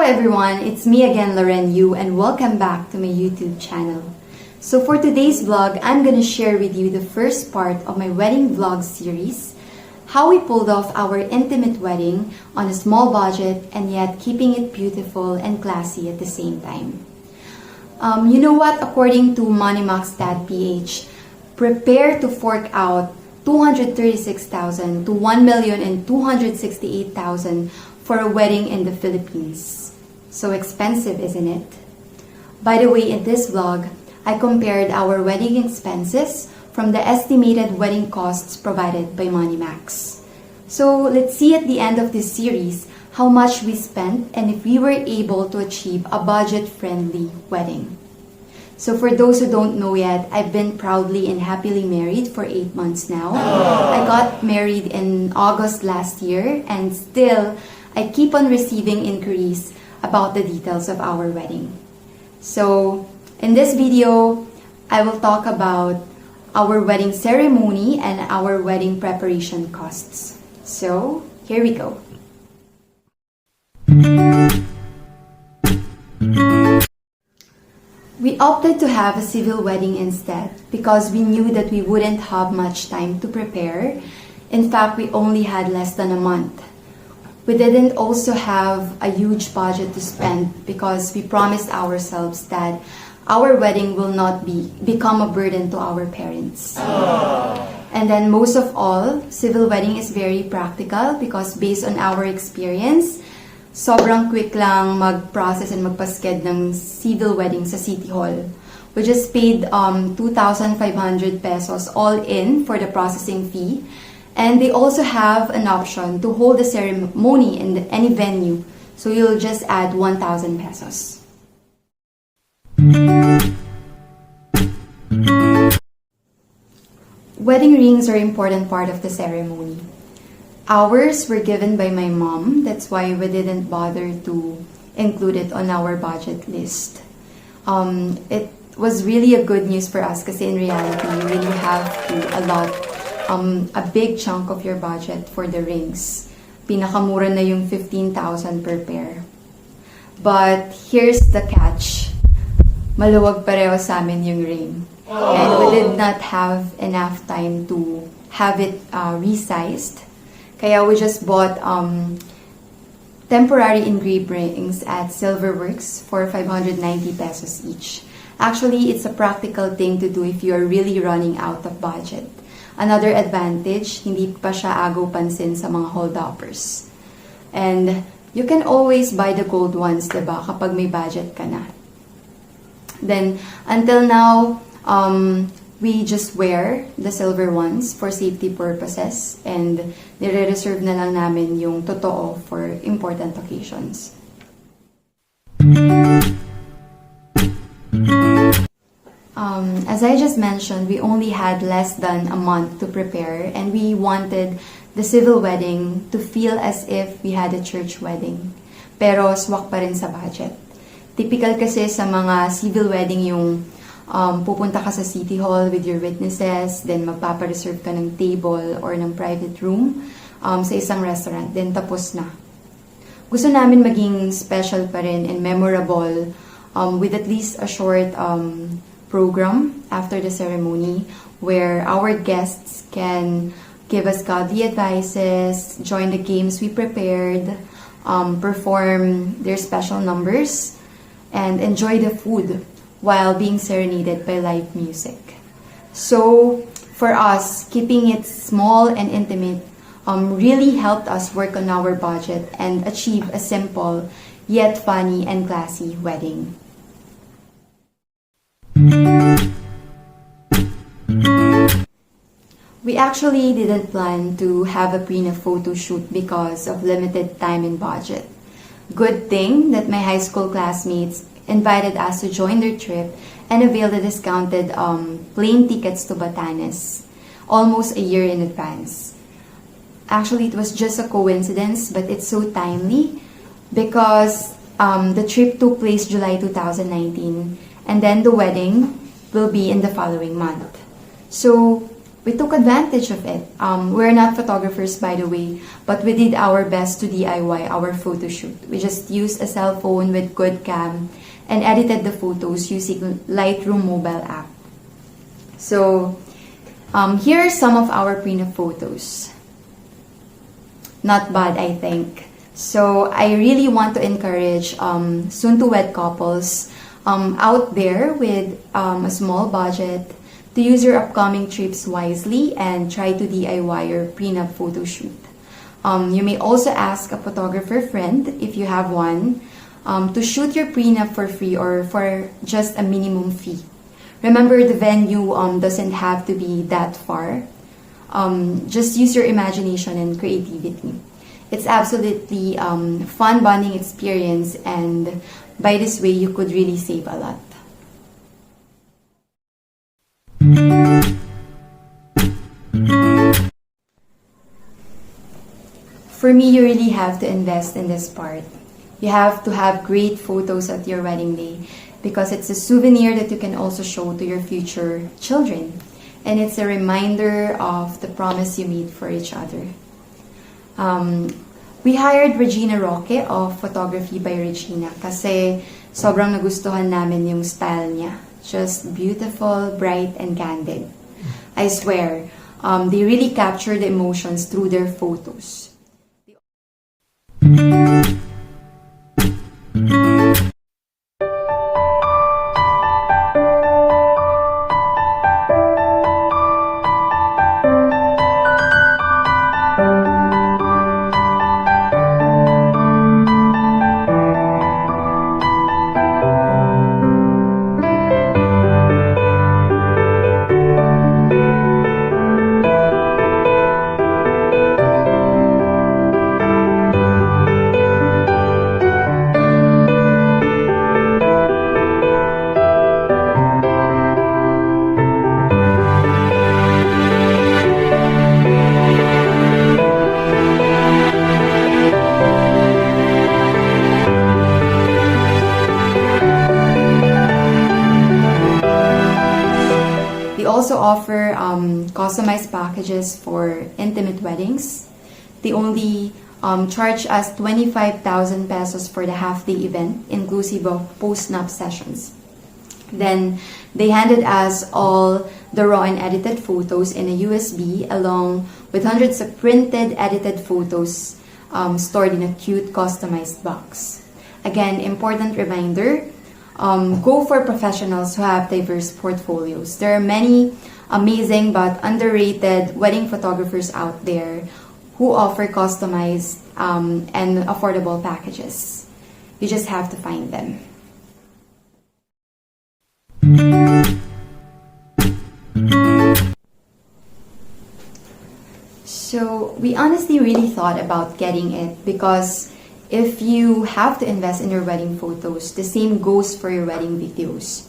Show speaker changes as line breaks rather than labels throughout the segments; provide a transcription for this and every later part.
everyone, it's me again, Lorenn Yu, and welcome back to my YouTube channel. So for today's vlog, I'm gonna share with you the first part of my wedding vlog series, how we pulled off our intimate wedding on a small budget and yet keeping it beautiful and classy at the same time. You know what? According to moneymax.ph, prepare to fork out 236,000 to 1,268,000 for a wedding in the Philippines. So expensive, isn't it? By the way, in this vlog, I compared our wedding expenses from the estimated wedding costs provided by MoneyMax. So let's see at the end of this series how much we spent and if we were able to achieve a budget-friendly wedding. So for those who don't know yet, I've been proudly and happily married for 8 months now. I got married in August last year and still I keep on receiving inquiries about the details of our wedding. So in this video, I will talk about our wedding ceremony and our wedding preparation costs. So here we go. We opted to have a civil wedding instead because we knew that we wouldn't have much time to prepare. In fact, we only had less than a month. We didn't also have a huge budget to spend because we promised ourselves that our wedding will not become a burden to our parents. And then most of all, civil wedding is very practical because based on our experience, sobrang quick lang mag-process and magpasked ng civil wedding sa City Hall. We just paid 2,500 pesos all in for the processing fee. And they also have an option to hold the ceremony in any venue. So you'll just add 1,000 pesos. Wedding rings are an important part of the ceremony. Ours were given by my mom. That's why we didn't bother to include it on our budget list. It was really a good news for us kasi in reality, you really have to allot a big chunk of your budget for the rings. Pinakamura na yung 15,000 per pair. But here's the catch. Maluwag pareho sa amin yung ring. And we did not have enough time to have it resized. Kaya we just bought temporary engraved rings at Silverworks for 590 pesos each. Actually, it's a practical thing to do if you are really running out of budget. Another advantage, hindi pa siya agaw pansin sa mga hold-uppers. And you can always buy the gold ones, diba, kapag may budget ka na. Then, until now, we just wear the silver ones for safety purposes and nire-reserve na lang namin yung totoo for important occasions. As I just mentioned, we only had less than a month to prepare and we wanted the civil wedding to feel as if we had a church wedding. Pero swak pa rin sa budget. Typical kasi sa mga civil wedding yung pupunta ka sa City Hall with your witnesses, then magpapareserve ka ng table or ng private room sa isang restaurant, then tapos na. Gusto namin maging special pa rin and memorable with at least a short program after the ceremony where our guests can give us godly advices, join the games we prepared, perform their special numbers, and enjoy the food while being serenaded by live music. So for us, keeping it small and intimate really helped us work on our budget and achieve a simple yet funny and classy wedding. We actually didn't plan to have a prenup photo shoot because of limited time and budget. Good thing that my high school classmates invited us to join their trip and avail the discounted plane tickets to Batanes almost a year in advance. Actually, it was just a coincidence, but it's so timely because the trip took place July 2019 and then the wedding will be in the following month. So we took advantage of it. We're not photographers, by the way, but we did our best to DIY our photo shoot. We just used a cell phone with good cam and edited the photos using Lightroom mobile app. So, here are some of our prenup photos. Not bad, I think. So, I really want to encourage soon-to-wed couples out there with a small budget to use your upcoming trips wisely and try to DIY your prenup photo shoot. You may also ask a photographer friend, if you have one, to shoot your prenup for free or for just a minimum fee. Remember, the venue doesn't have to be that far. Just use your imagination and creativity. It's absolutely fun bonding experience, and by this way, you could really save a lot. For me, you really have to invest in this part. You have to have great photos at your wedding day because it's a souvenir that you can also show to your future children. And it's a reminder of the promise you made for each other. We hired Regina Roque of Photography by Regina kasi sobrang nagustuhan namin yung style niya. Just beautiful, bright, and candid. I swear, they really capture the emotions through their photos. Also offer customized packages for intimate weddings. They only charge us 25,000 pesos for the half-day event, inclusive of post-nup sessions. Then they handed us all the raw and edited photos in a USB along with hundreds of printed edited photos stored in a cute customized box. Again, important reminder, go for professionals who have diverse portfolios. There are many amazing but underrated wedding photographers out there who offer customized and affordable packages. You just have to find them. So we honestly really thought about getting it because if you have to invest in your wedding photos, the same goes for your wedding videos.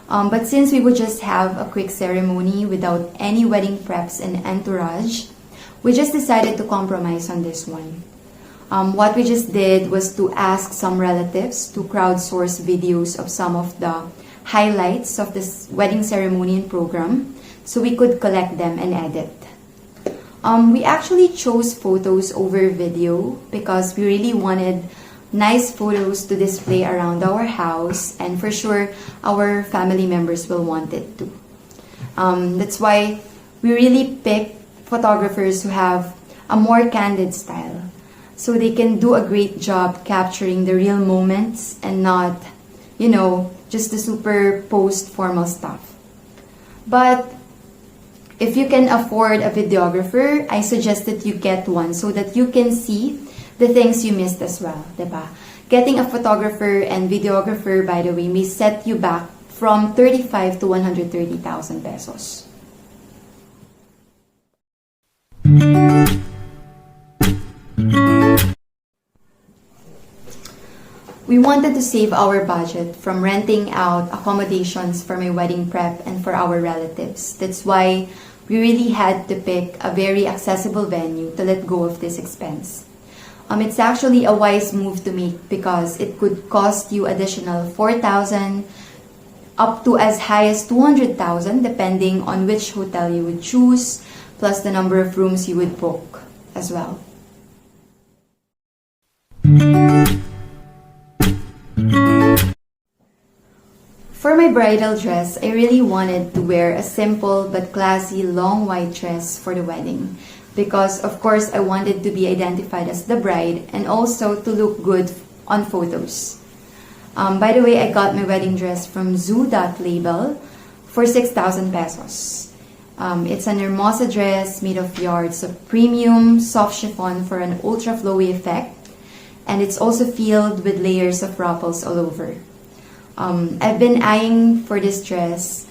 But since we would just have a quick ceremony without any wedding preps and entourage, we just decided to compromise on this one. What we just did was to ask some relatives to crowdsource videos of some of the highlights of this wedding ceremony and program so we could collect them and edit. We actually chose photos over video because we really wanted nice photos to display around our house, and for sure our family members will want it too. That's why we really pick photographers who have a more candid style so they can do a great job capturing the real moments and not, just the super post-formal stuff. But if you can afford a videographer, I suggest that you get one so that you can see the things you missed as well, diba? Getting a photographer and videographer, by the way, may set you back from 35 to 130,000 pesos. We wanted to save our budget from renting out accommodations for my wedding prep and for our relatives. That's why we really had to pick a very accessible venue to let go of this expense. It's actually a wise move to make because it could cost you additional 4,000 up to as high as 200,000 depending on which hotel you would choose, plus the number of rooms you would book as well. For my bridal dress, I really wanted to wear a simple but classy long white dress for the wedding because of course I wanted to be identified as the bride and also to look good on photos. By the way, I got my wedding dress from zoo.label for 6,000 pesos. It's an hermosa dress made of yards of premium soft chiffon for an ultra flowy effect, and it's also filled with layers of ruffles all over. I've been eyeing for this dress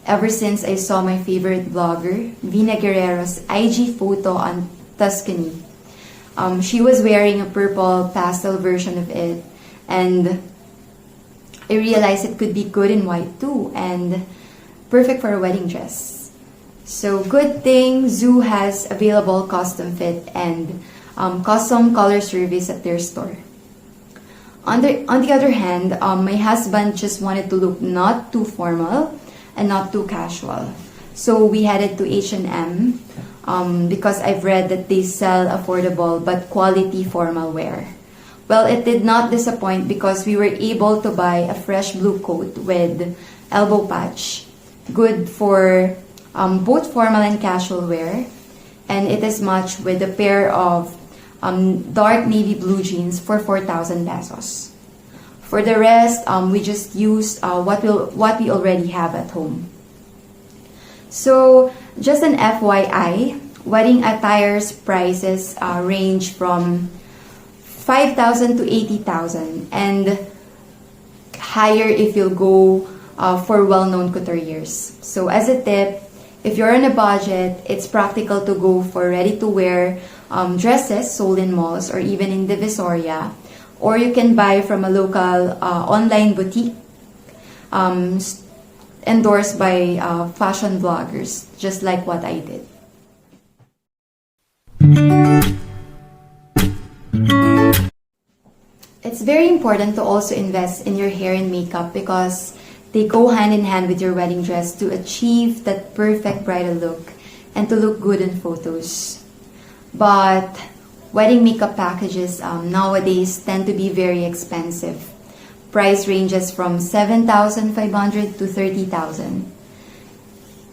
ever since I saw my favorite vlogger, Vina Guerrero's IG photo on Tuscany. She was wearing a purple pastel version of it, and I realized it could be good in white too, and perfect for a wedding dress. So good thing Zoo has available custom fit and custom color service at their store. On the other hand, my husband just wanted to look not too formal and not too casual. So we headed to H&M because I've read that they sell affordable but quality formal wear. Well, it did not disappoint because we were able to buy a fresh blue coat with elbow patch, good for both formal and casual wear, and it is matched with a pair of dark navy blue jeans for 4,000 pesos. For the rest, we just used what we already have at home. So, just an FYI, wedding attires prices range from 5,000 to 80,000 and higher if you'll go for well-known couturiers. So, as a tip, if you're on a budget, it's practical to go for ready-to-wear dresses sold in malls or even in Divisoria, or you can buy from a local online boutique endorsed by fashion vloggers, just like what I did. It's very important to also invest in your hair and makeup because they go hand in hand with your wedding dress to achieve that perfect bridal look and to look good in photos. But wedding makeup packages nowadays tend to be very expensive. Price ranges from 7,500 to 30,000.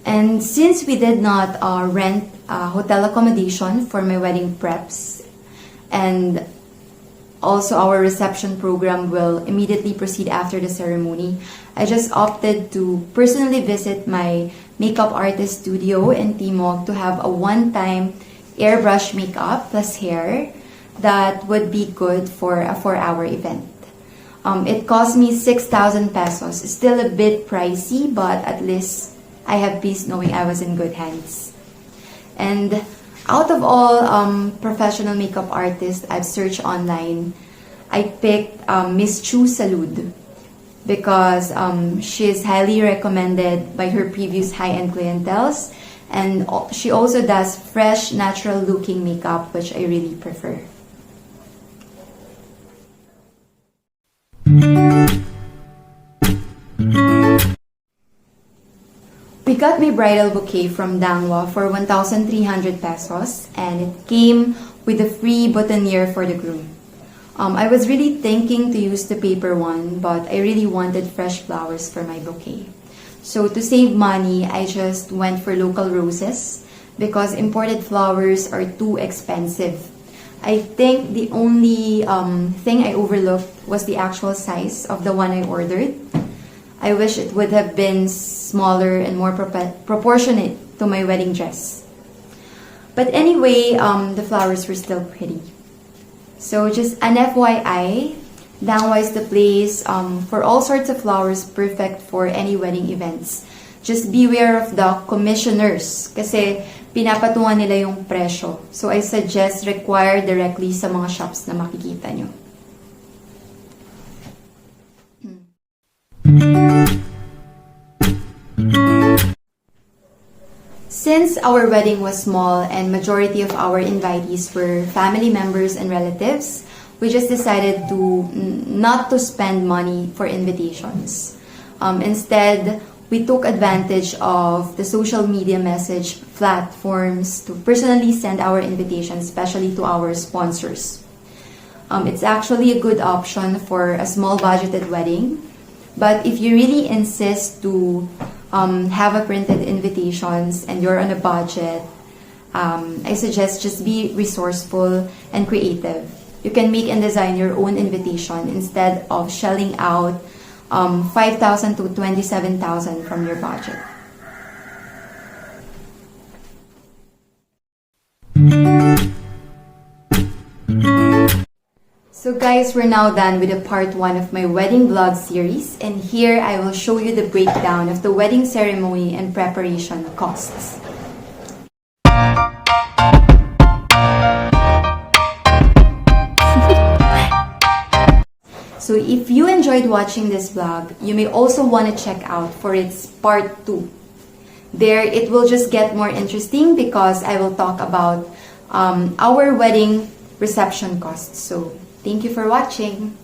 And since we did not rent hotel accommodation for my wedding preps, and also our reception program will immediately proceed after the ceremony, I just opted to personally visit my makeup artist studio in Timog to have a one-time airbrush makeup plus hair that would be good for a 4-hour event. It cost me 6,000 pesos. Still a bit pricey, but at least I have peace knowing I was in good hands. And out of all professional makeup artists I've searched online, I picked Miss Chu Salud because she is highly recommended by her previous high-end clienteles, and she also does fresh, natural-looking makeup, which I really prefer. We got my bridal bouquet from Dangwa for 1,300 pesos, and it came with a free boutonniere for the groom. I was really thinking to use the paper one, but I really wanted fresh flowers for my bouquet. So to save money, I just went for local roses because imported flowers are too expensive. I think the only thing I overlooked was the actual size of the one I ordered. I wish it would have been smaller and more proportionate to my wedding dress. But anyway, the flowers were still pretty. So just an FYI, Dangwa is the place for all sorts of flowers, perfect for any wedding events. Just beware of the commissioners kasi pinapatungan nila yung presyo. So I suggest require directly sa mga shops na makikita nyo. Since our wedding was small and majority of our invitees were family members and relatives, we just decided to not to spend money for invitations. Instead, we took advantage of the social media message platforms to personally send our invitations, especially to our sponsors. It's actually a good option for a small budgeted wedding. But if you really insist to have a printed invitations and you're on a budget, I suggest just be resourceful and creative. You can make and design your own invitation instead of shelling out 5,000 to 27,000 from your budget. So guys, we're now done with the part 1 of my wedding vlog series, and here I will show you the breakdown of the wedding ceremony and preparation costs. So if you enjoyed watching this vlog, you may also want to check out for its part 2. There, it will just get more interesting because I will talk about our wedding reception costs. So, thank you for watching.